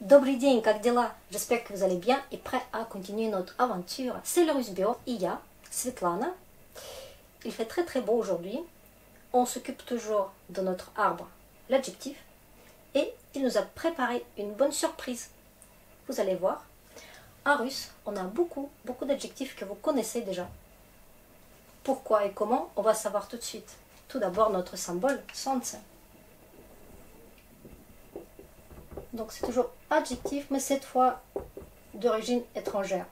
Добрый день, как дела? J'espère que vous allez bien et prêts à continuer notre aventure. C'est le Russe Bio, Iya, Svetlana. Il fait très très beau aujourd'hui. On s'occupe toujours de notre arbre, l'adjectif. Et il nous a préparé une bonne surprise. Vous allez voir. En russe, on a beaucoup d'adjectifs que vous connaissez déjà. Pourquoi et comment, on va savoir tout de suite. Tout d'abord, notre symbole, солнце. Donc c'est toujours adjectif, mais cette fois d'origine étrangère.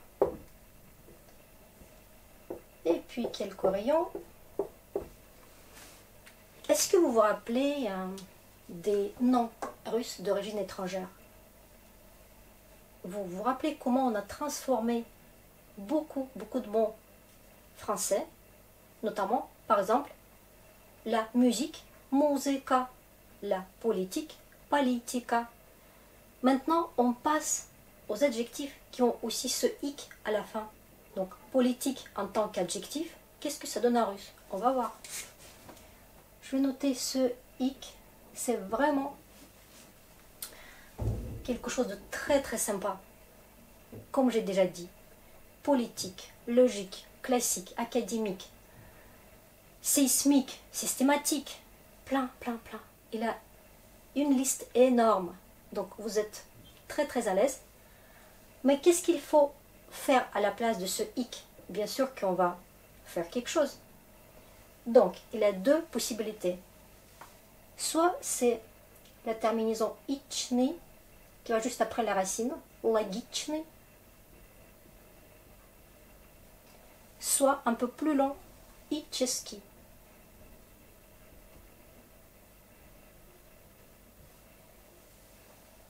Et puis quelques rayons. Est-ce que vous vous rappelez des noms russes d'origine étrangère? Vous vous rappelez comment on a transformé beaucoup de mots français, notamment, par exemple, la musique, muzika, la politique, politika. Maintenant, on passe aux adjectifs qui ont aussi ce hic à la fin. Donc, politique en tant qu'adjectif, qu'est-ce que ça donne en russe? On va voir. Je vais noter ce hic. C'est vraiment quelque chose de très sympa. Comme j'ai déjà dit, politique, logique, classique, académique, séismique, systématique, plein. Il a une liste énorme. Donc vous êtes très à l'aise. Mais qu'est-ce qu'il faut faire à la place de ce hic? Bien sûr qu'on va faire quelque chose. Donc il y a deux possibilités. Soit c'est la terminaison ichny qui va juste après la racine, logichny. Soit un peu plus long, icheski.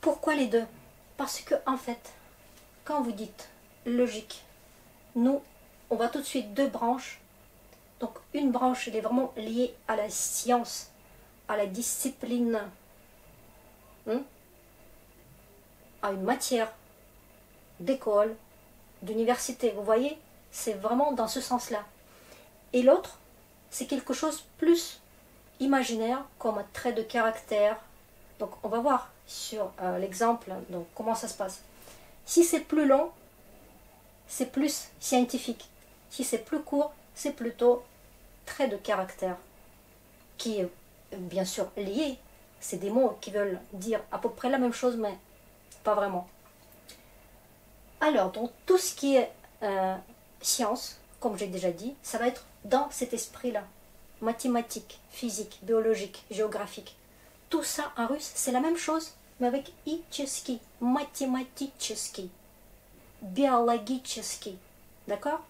Pourquoi les deux? Parce que en fait, quand vous dites logique, nous, on voit tout de suite deux branches. Donc une branche, elle est vraiment liée à la science, à la discipline, à une matière d'école, d'université. Vous voyez, c'est vraiment dans ce sens-là. Et l'autre, c'est quelque chose plus imaginaire, comme un trait de caractère. Donc on va voir sur l'exemple donc comment ça se passe. Si c'est plus long, c'est plus scientifique. Si c'est plus court, c'est plutôt trait de caractère, qui est bien sûr lié. C'est des mots qui veulent dire à peu près la même chose, mais pas vraiment. Alors, donc tout ce qui est science, comme j'ai déjà dit, ça va être dans cet esprit-là. Mathématiques, physique, biologique, géographique. Tout ça en russe, c'est la même chose, mais avec icheski, mathématicheski, biologicheski. D'accord?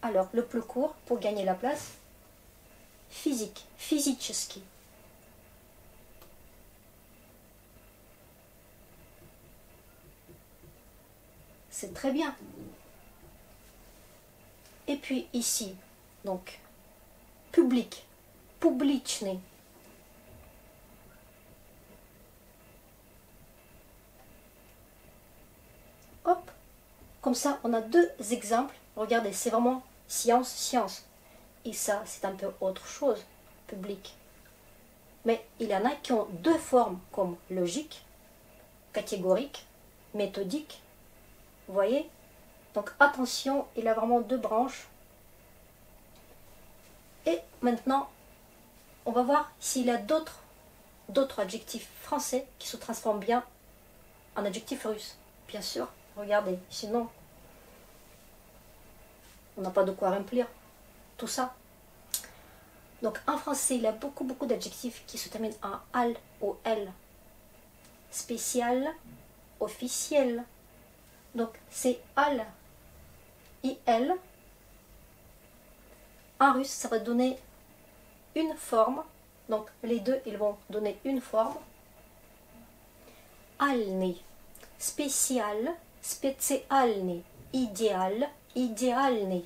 Alors, le plus court, pour gagner la place, physique, physicheski. C'est très bien. Et puis ici, donc, public, publichny. Hop, comme ça, on a deux exemples. Regardez, c'est vraiment science. Et ça, c'est un peu autre chose, public. Mais il y en a qui ont deux formes, comme logique, catégorique, méthodique. Vous voyez? Donc attention, il a vraiment deux branches. Et maintenant, on va voir s'il y a d'autres adjectifs français qui se transforment bien en adjectifs russes. Bien sûr, regardez, sinon on n'a pas de quoi remplir tout ça. Donc en français, il y a beaucoup d'adjectifs qui se terminent en al ou l. Spécial, officiel. Donc c'est al, il. En russe, ça va donner une forme. Donc les deux, ils vont donner une forme. Alny, spécial, spécialny, idéal, idéalny.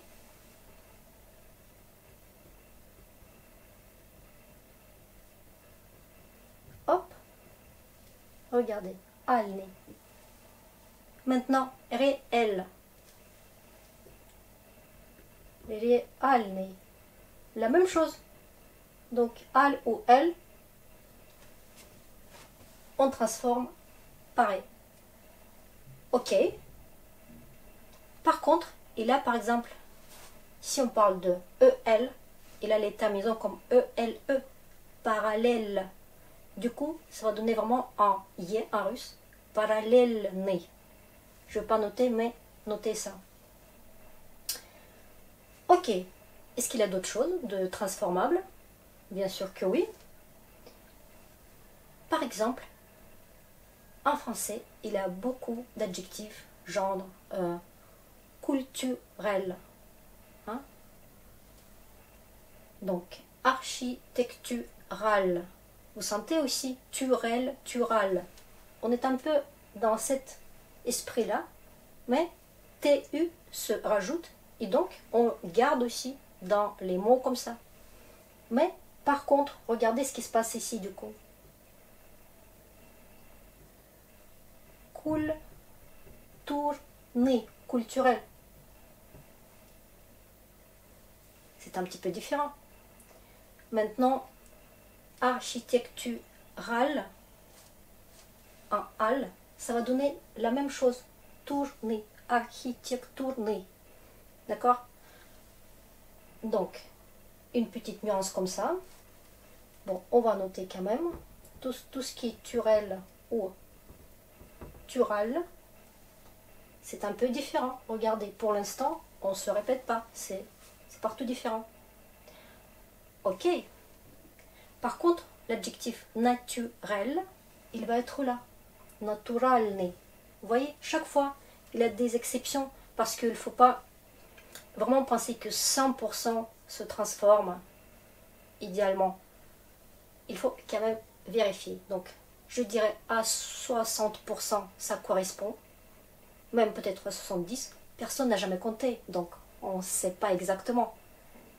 Hop, regardez, alny. Maintenant, réel. Réalny. La même chose. Donc, al ou el, on transforme pareil. Ok. Par contre, il a par exemple, si on parle de EL, il a les terminaisons comme ELE, parallèle. Du coup, ça va donner vraiment un yé en russe, parallèle né. Je ne vais pas noter, mais notez ça. Ok. Est-ce qu'il y a d'autres choses de transformables? Bien sûr que oui. Par exemple, en français, il y a beaucoup d'adjectifs, genre culturel. Hein? Donc, architectural. Vous sentez aussi turel, tural. On est un peu dans cet esprit-là, mais TU se rajoute et donc on garde aussi dans les mots comme ça. Mais par contre, regardez ce qui se passe ici du coup. Cool, tourné, culturel. C'est un petit peu différent. Maintenant, architectural, en al, ça va donner la même chose. Tourné, architecturné. D'accord? Donc, une petite nuance comme ça. Bon, on va noter quand même. Tout ce qui est turel ou tural, c'est un peu différent. Regardez, pour l'instant, on ne se répète pas. C'est partout différent. Ok. Par contre, l'adjectif naturel, il va être là. Naturalné. Vous voyez, chaque fois, il y a des exceptions parce qu'il ne faut pas vraiment penser que 100% se transforme idéalement. Il faut quand même vérifier. Donc, je dirais à 60% ça correspond, même peut-être à 70%. Personne n'a jamais compté, donc on ne sait pas exactement.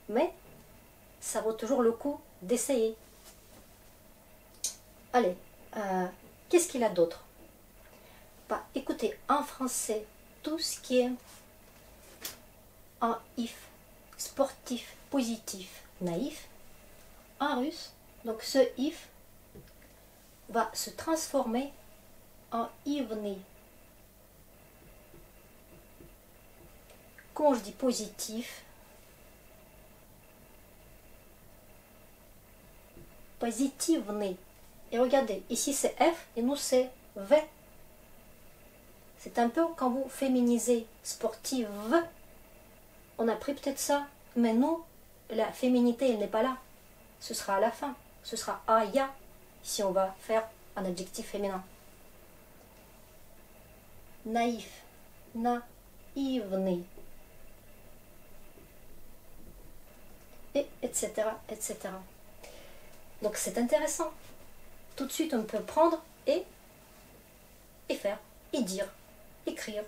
Mais ça vaut toujours le coup d'essayer. Allez, qu'est-ce qu'il a d'autre? Bah, écoutez, en français, tout ce qui est en if, sportif, positif, naïf, en russe, donc ce if va se transformer en ivni. Quand je dis positif, positivni. Et regardez, ici c'est F et nous c'est V. C'est un peu quand vous féminisez sportive. On a pris peut-être ça, mais nous, la féminité, elle n'est pas là. Ce sera à la fin. Ce sera aya si on va faire un adjectif féminin. Naïf, naïvni. Et etc. etc. Donc c'est intéressant. Tout de suite, on peut prendre et faire, et dire, écrire.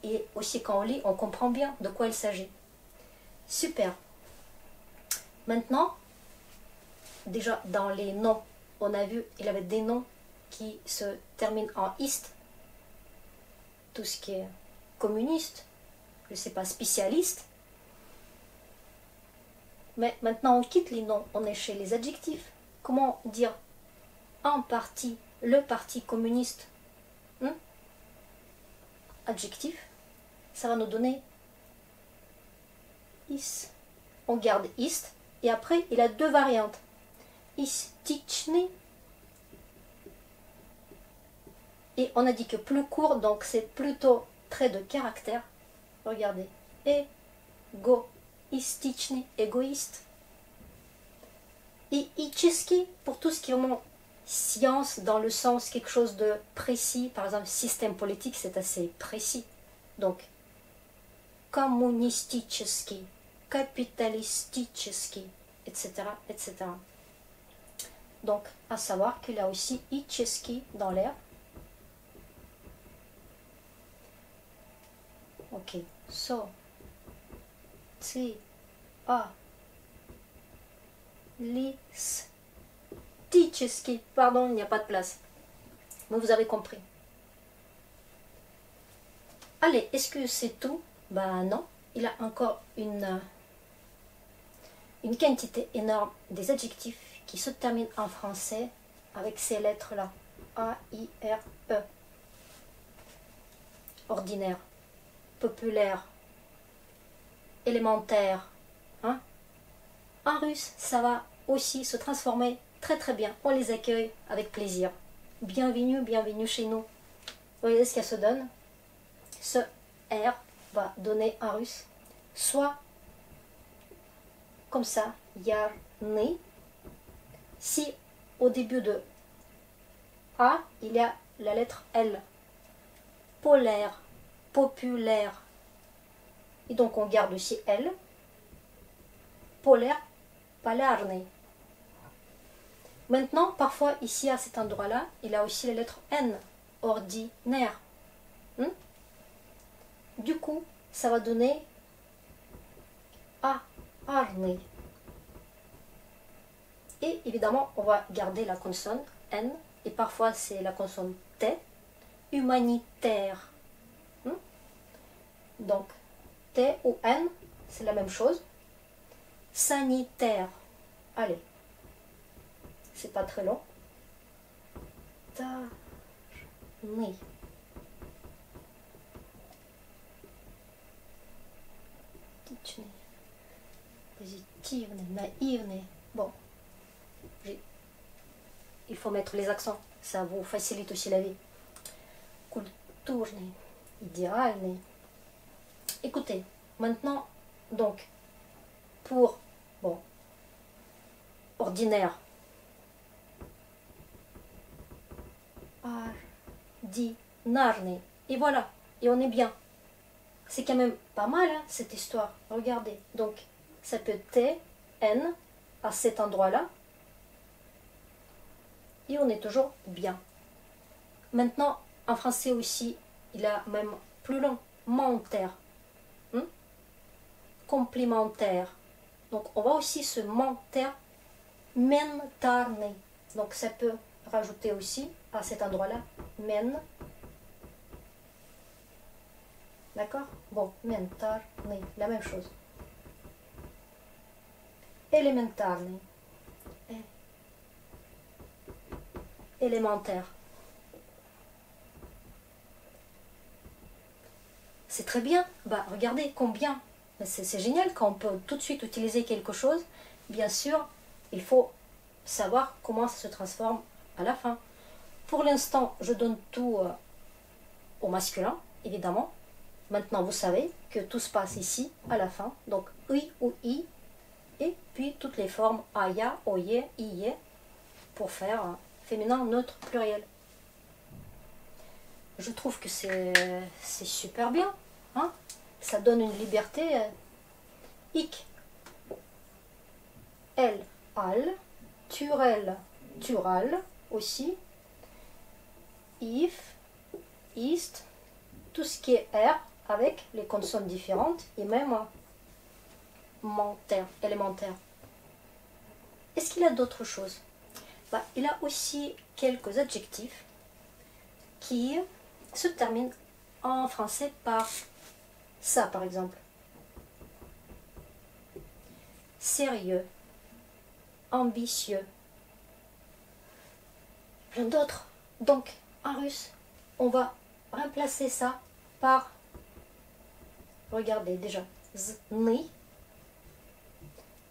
Et aussi quand on lit, on comprend bien de quoi il s'agit. Super. Maintenant, déjà dans les noms, on a vu, il y avait des noms qui se terminent en ist. Tout ce qui est communiste, je ne sais pas, spécialiste. Mais maintenant on quitte les noms, on est chez les adjectifs. Comment dire en partie, le parti communiste? Adjectif, ça va nous donner is. On garde ist et après il a deux variantes. Istichny. Et on a dit que plus court, donc c'est plutôt trait de caractère. Regardez. Égoïstichny, égoïste. Et ichiski, pour tout ce qui est vraiment science, dans le sens quelque chose de précis. Par exemple, système politique, c'est assez précis. Donc, коммунистический, capitalisticheski, etc., etc. Donc, à savoir qu'il y a aussi icheski dans l'air. Ok. So, ti, a, lis, ticheski. Pardon, il n'y a pas de place. Mais vous avez compris. Allez, est-ce que c'est tout? Ben non. Il a encore une quantité énorme des adjectifs qui se terminent en français avec ces lettres-là. A, I, R, E. ordinaire, populaire, élémentaire. Hein? En russe, ça va aussi se transformer très très bien. On les accueille avec plaisir. Bienvenue, bienvenue chez nous. Vous voyez ce qu'elle se donne? Ce R va donner en russe soit comme ça, yarny. Si au début de A, il y a la lettre L. Polaire, populaire. Et donc on garde aussi L. Polaire, полярный. Maintenant, parfois, ici, à cet endroit-là, il a aussi la lettre N, ordinaire. Du coup, ça va donner A, arny. Et évidemment, on va garder la consonne N, et parfois c'est la consonne T, humanitaire. Donc, T ou N, c'est la même chose. Sanitaire. Allez, c'est pas très long. Tarny. Positivné, naïvné. Bon, il faut mettre les accents, ça vous facilite aussi la vie. Культурный, idéalный. Écoutez, maintenant, donc, pour, bon, ordinaire, ordinarный, et voilà, et on est bien. C'est quand même pas mal, hein, cette histoire, regardez. Donc, ça peut T, N, à cet endroit-là, et on est toujours bien. Maintenant, en français aussi, il a même plus long, mentaire, complémentaire. Donc, on va aussi ce mentaire, mentarný. Donc, ça peut rajouter aussi à cet endroit-là, men. D'accord? Bon, mentarný, la même chose. Élémentarný. Élémentaire. C'est très bien. Bah, regardez combien. C'est génial quand on peut tout de suite utiliser quelque chose. Bien sûr, il faut savoir comment ça se transforme à la fin. Pour l'instant, je donne tout au masculin, évidemment. Maintenant, vous savez que tout se passe ici, à la fin. Donc, i ou i. Et puis, toutes les formes aya, oye, iye, pour faire féminin, neutre, pluriel. Je trouve que c'est super bien. Hein? Ça donne une liberté. Ik, elle, al, turel, tural aussi. If, ist, tout ce qui est R avec les consonnes différentes et même mentaire, élémentaire. Est-ce qu'il a d'autres choses? Bah, il a aussi quelques adjectifs qui se terminent en français par ça, par exemple. Sérieux, ambitieux, plein d'autres. Donc, en russe, on va remplacer ça par, regardez déjà, zny.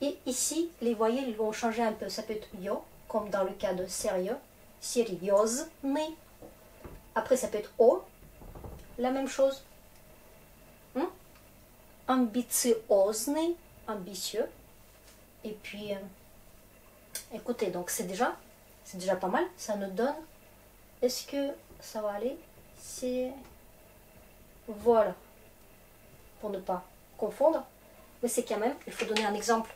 Et ici, les voyelles vont changer un peu. Ça peut être yo, comme dans le cas de sérieux, серьезный. Après, ça peut être o, la même chose. Ambitiозный, ambitieux. Et puis, écoutez, donc c'est déjà pas mal. Ça nous donne, est-ce que ça va aller? C'est, voilà, pour ne pas confondre. Mais c'est quand même, il faut donner un exemple.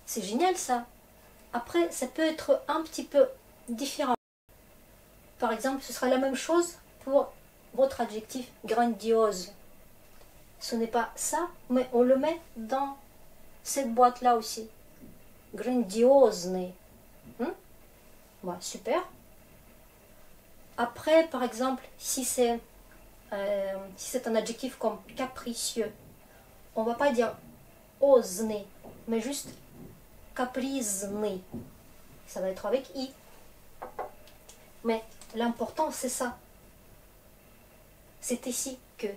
C'est génial ça. Après, ça peut être un petit peu différent. Par exemple, ce sera la même chose pour votre adjectif grandiose. Ce n'est pas ça, mais on le met dans cette boîte-là aussi. Grandiosный. Voilà, super. Après, par exemple, si c'est un adjectif comme capricieux, on ne va pas dire osný, mais juste caprизный. Ça va être avec i. Mais l'important c'est ça. C'est ici que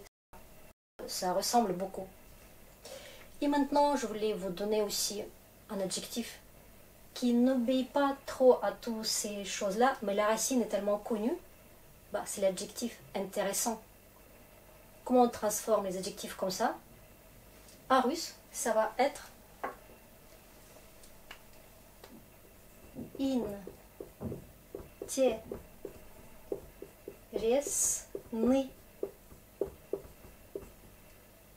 ça ressemble beaucoup. Et maintenant, je voulais vous donner aussi un adjectif qui n'obéit pas trop à toutes ces choses-là, mais la racine est tellement connue, bah, c'est l'adjectif intéressant. Comment on transforme les adjectifs comme ça? En russe, ça va être интересный.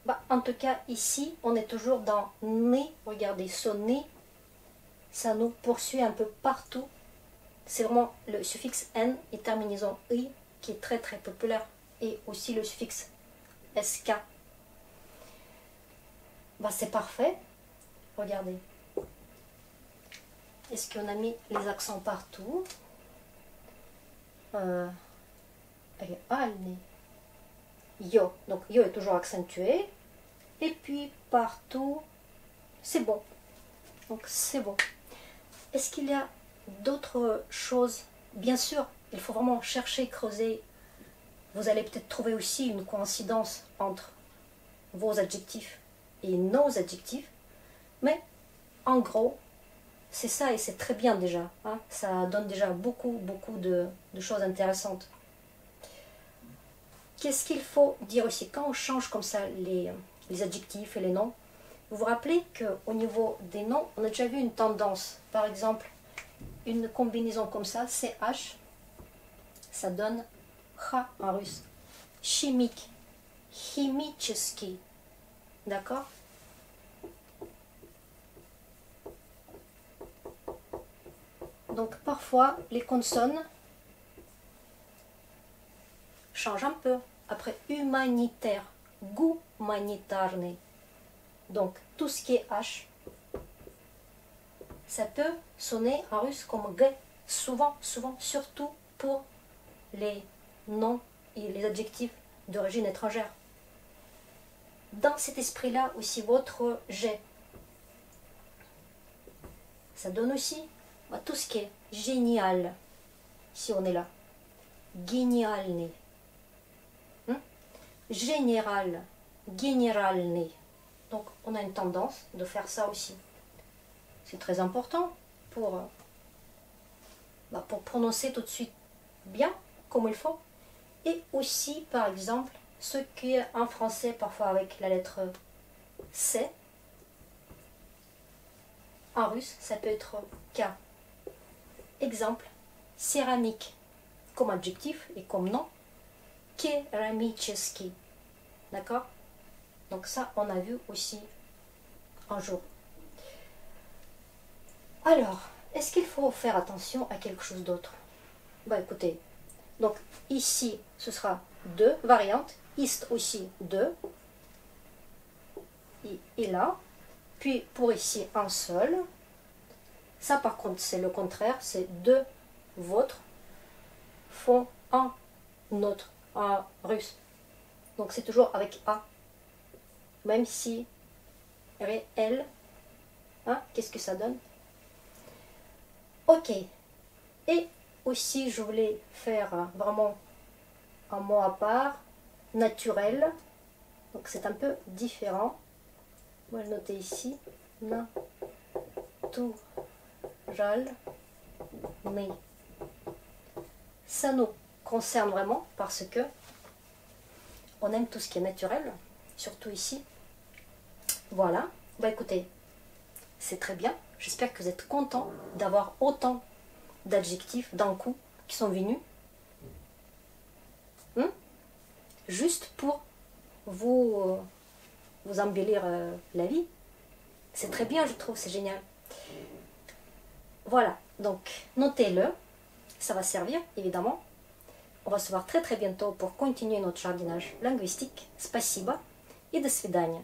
Bah, en tout cas, ici, on est toujours dans ni. Regardez, ce ni, ça nous poursuit un peu partout. C'est vraiment le suffixe n et terminaison i qui est très très populaire. Et aussi le suffixe sk. Bah, c'est parfait. Regardez. Est-ce qu'on a mis les accents partout? Реальный. Yo. Donc yo est toujours accentué. Et puis partout, c'est bon. Donc c'est bon. Est-ce qu'il y a d'autres choses? Bien sûr, il faut vraiment chercher, creuser. Vous allez peut-être trouver aussi une coïncidence entre vos adjectifs et nos adjectifs. Mais en gros, c'est ça et c'est très bien déjà. Hein? Ça donne déjà beaucoup de choses intéressantes. Qu'est-ce qu'il faut dire aussi? Quand on change comme ça les adjectifs et les noms, vous vous rappelez qu'au niveau des noms, on a déjà vu une tendance. Par exemple, une combinaison comme ça, CH, ça donne Х en russe. Chimique, химический. D'accord? Donc parfois, les consonnes changent un peu. Après, humanitaire, гуманитарный. Donc, tout ce qui est H, ça peut sonner en russe comme G. Souvent, surtout pour les noms et les adjectifs d'origine étrangère. Dans cet esprit-là, aussi votre G, ça donne aussi tout ce qui est génial, si on est là. Гениальный. Général, генеральный. Donc on a une tendance de faire ça aussi. C'est très important pour prononcer tout de suite bien, comme il faut. Et aussi, par exemple, ce qui est en français, parfois avec la lettre C, en russe, ça peut être K. Exemple, céramique, comme adjectif et comme nom, kéramический. D'accord? Donc ça, on a vu aussi un jour. Alors, est-ce qu'il faut faire attention à quelque chose d'autre? Bah écoutez, donc ici, ce sera deux variantes. Ist aussi deux. Et là. Puis pour ici, un seul. Ça par contre, c'est le contraire. C'est deux vôtres font un autre en russe. Donc c'est toujours avec A. Même si réel, hein, qu'est-ce que ça donne? Ok. Et aussi, je voulais faire vraiment un mot à part, naturel. Donc c'est un peu différent. Moi, je vais noter ici. Naturel. Mais ça nous concerne vraiment parce que on aime tout ce qui est naturel, surtout ici. Voilà. Bah écoutez, c'est très bien. J'espère que vous êtes contents d'avoir autant d'adjectifs d'un coup qui sont venus. Juste pour vous embellir la vie. C'est très bien, je trouve, c'est génial. Voilà, donc notez-le. Ça va servir, évidemment. On va se voir très bientôt pour continuer notre jardinage linguistique. Спасибо и до свидания.